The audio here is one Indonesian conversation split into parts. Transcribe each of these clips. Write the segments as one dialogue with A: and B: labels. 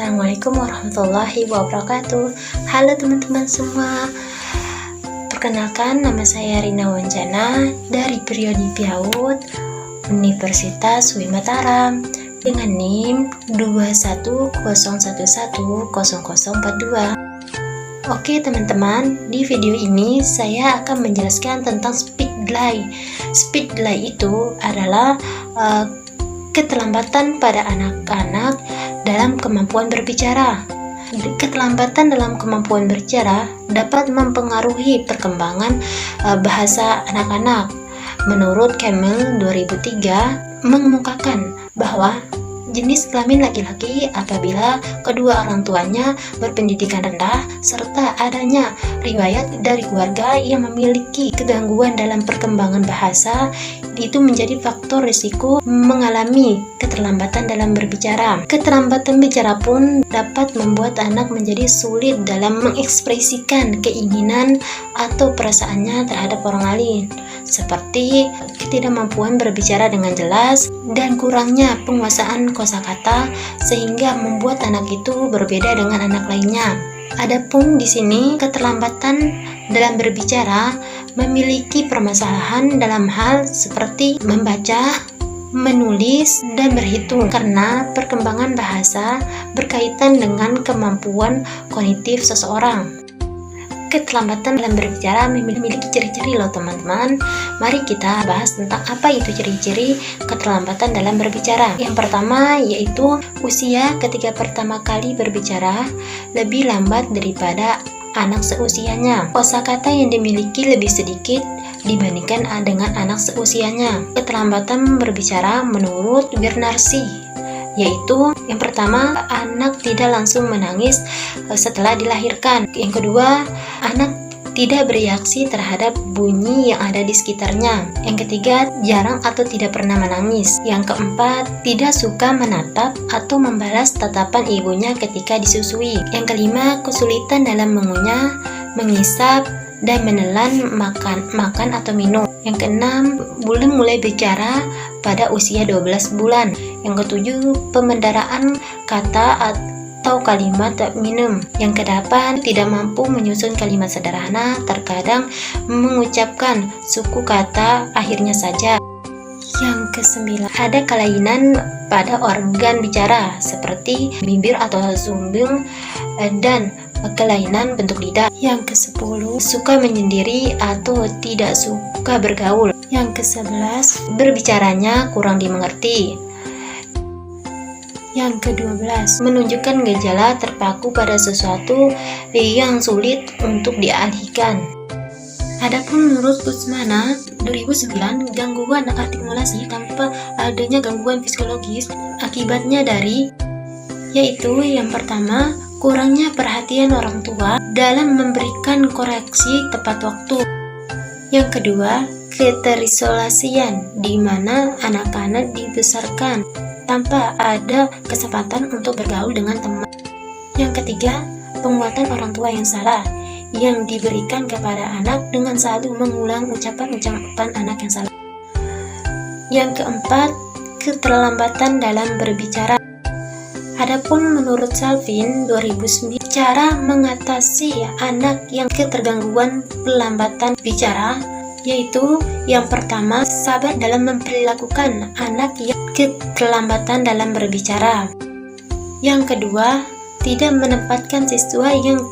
A: Assalamualaikum warahmatullahi wabarakatuh. Halo teman-teman semua. Perkenalkan, nama saya Rina Wanjana dari Prodi PAUD Universitas UIN Mataram dengan NIM 2101110042. Oke teman-teman, di video ini saya akan menjelaskan tentang speed delay. Speed delay itu adalah keterlambatan pada anak-anak dalam kemampuan berbicara. Keterlambatan dalam kemampuan berbicara dapat mempengaruhi perkembangan bahasa anak-anak. Menurut Camille 2003 mengemukakan bahwa jenis kelamin laki-laki apabila kedua orang tuanya berpendidikan rendah serta adanya riwayat dari keluarga yang memiliki kegangguan dalam perkembangan bahasa itu menjadi faktor risiko mengalami keterlambatan dalam berbicara. Keterlambatan bicara pun dapat membuat anak menjadi sulit dalam mengekspresikan keinginan atau perasaannya terhadap orang lain, seperti ketidakmampuan berbicara dengan jelas dan kurangnya penguasaan kosakata sehingga membuat anak itu berbeda dengan anak lainnya. Adapun di sini keterlambatan dalam berbicara memiliki permasalahan dalam hal seperti membaca, menulis, dan berhitung karena perkembangan bahasa berkaitan dengan kemampuan kognitif seseorang. Keterlambatan dalam berbicara memiliki ciri-ciri loh teman-teman. Mari kita bahas tentang apa itu ciri-ciri keterlambatan dalam berbicara. Yang pertama yaitu usia ketika pertama kali berbicara lebih lambat daripada anak seusianya. Kosakata yang dimiliki lebih sedikit dibandingkan dengan anak seusianya. Keterlambatan berbicara menurut Bernarsi yaitu yang pertama, anak tidak langsung menangis setelah dilahirkan. Yang kedua, anak tidak bereaksi terhadap bunyi yang ada di sekitarnya. Yang ketiga, jarang atau tidak pernah menangis. Yang keempat, tidak suka menatap atau membalas tatapan ibunya ketika disusui. Yang kelima, kesulitan dalam mengunyah, mengisap, dan menelan makan atau minum. Yang keenam, belum mulai bicara pada usia 12 bulan. Yang ketujuh, pemendaraan kata atau kalimat minum. Yang kedelapan, tidak mampu menyusun kalimat sederhana, terkadang mengucapkan suku kata akhirnya saja. Yang kesembilan, ada kelainan pada organ bicara seperti bibir atau sumbing dan kelainan bentuk lidah. Yang ke-10, suka menyendiri atau tidak suka bergaul. Yang ke-11, berbicaranya kurang dimengerti. Yang ke-12, menunjukkan gejala terpaku pada sesuatu yang sulit untuk dialihkan. Adapun menurut Kutsmana 2009, gangguan artikulasi tanpa adanya gangguan psikologis akibatnya dari yaitu yang pertama, kurangnya perhatian orang tua dalam memberikan koreksi tepat waktu. Yang kedua, keterisolasian di mana anak-anak dibesarkan tanpa ada kesempatan untuk bergaul dengan teman. Yang ketiga, penguatan orang tua yang salah yang diberikan kepada anak dengan selalu mengulang ucapan-ucapan anak yang salah. Yang keempat, keterlambatan dalam berbicara. Adapun menurut Salvin 2009, cara mengatasi anak yang ketergangguan pelambatan bicara yaitu yang pertama, sabar dalam memperlakukan anak yang keterlambatan dalam berbicara. Yang kedua, tidak menempatkan siswa yang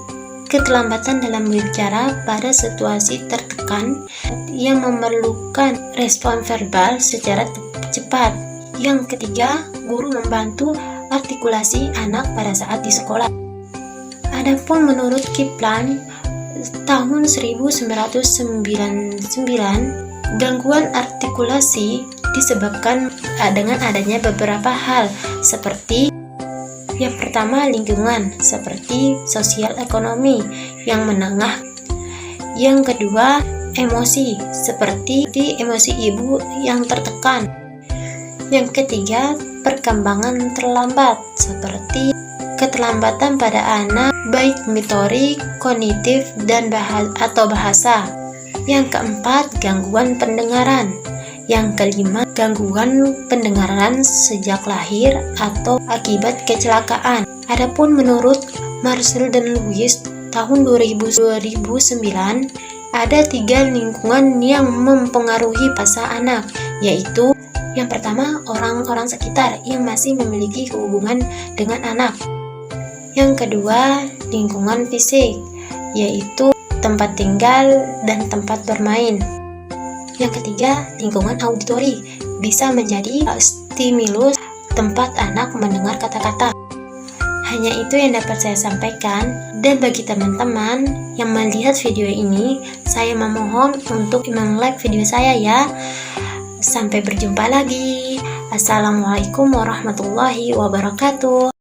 A: keterlambatan dalam berbicara pada situasi tertekan yang memerlukan respon verbal secara cepat. Yang ketiga, guru membantu artikulasi anak pada saat di sekolah. Adapun menurut Kiplan tahun 1999, gangguan artikulasi disebabkan dengan adanya beberapa hal seperti yang pertama lingkungan seperti sosial ekonomi yang menengah. Yang kedua, emosi seperti emosi ibu yang tertekan. Yang ketiga, perkembangan terlambat seperti keterlambatan pada anak baik motorik, kognitif, dan bahasa. Yang keempat, gangguan pendengaran. Yang kelima, gangguan pendengaran sejak lahir atau akibat kecelakaan. Adapun menurut Marcel dan Lewis tahun 2009, ada 3 lingkungan yang mempengaruhi bahasa anak, yaitu yang pertama, orang-orang sekitar yang masih memiliki hubungan dengan anak. Yang kedua, lingkungan fisik, yaitu tempat tinggal dan tempat bermain. Yang ketiga, lingkungan auditori, bisa menjadi stimulus tempat anak mendengar kata-kata. Hanya itu yang dapat saya sampaikan, dan bagi teman-teman yang melihat video ini, saya memohon untuk like video saya ya. Sampai berjumpa lagi. Assalamualaikum warahmatullahi wabarakatuh.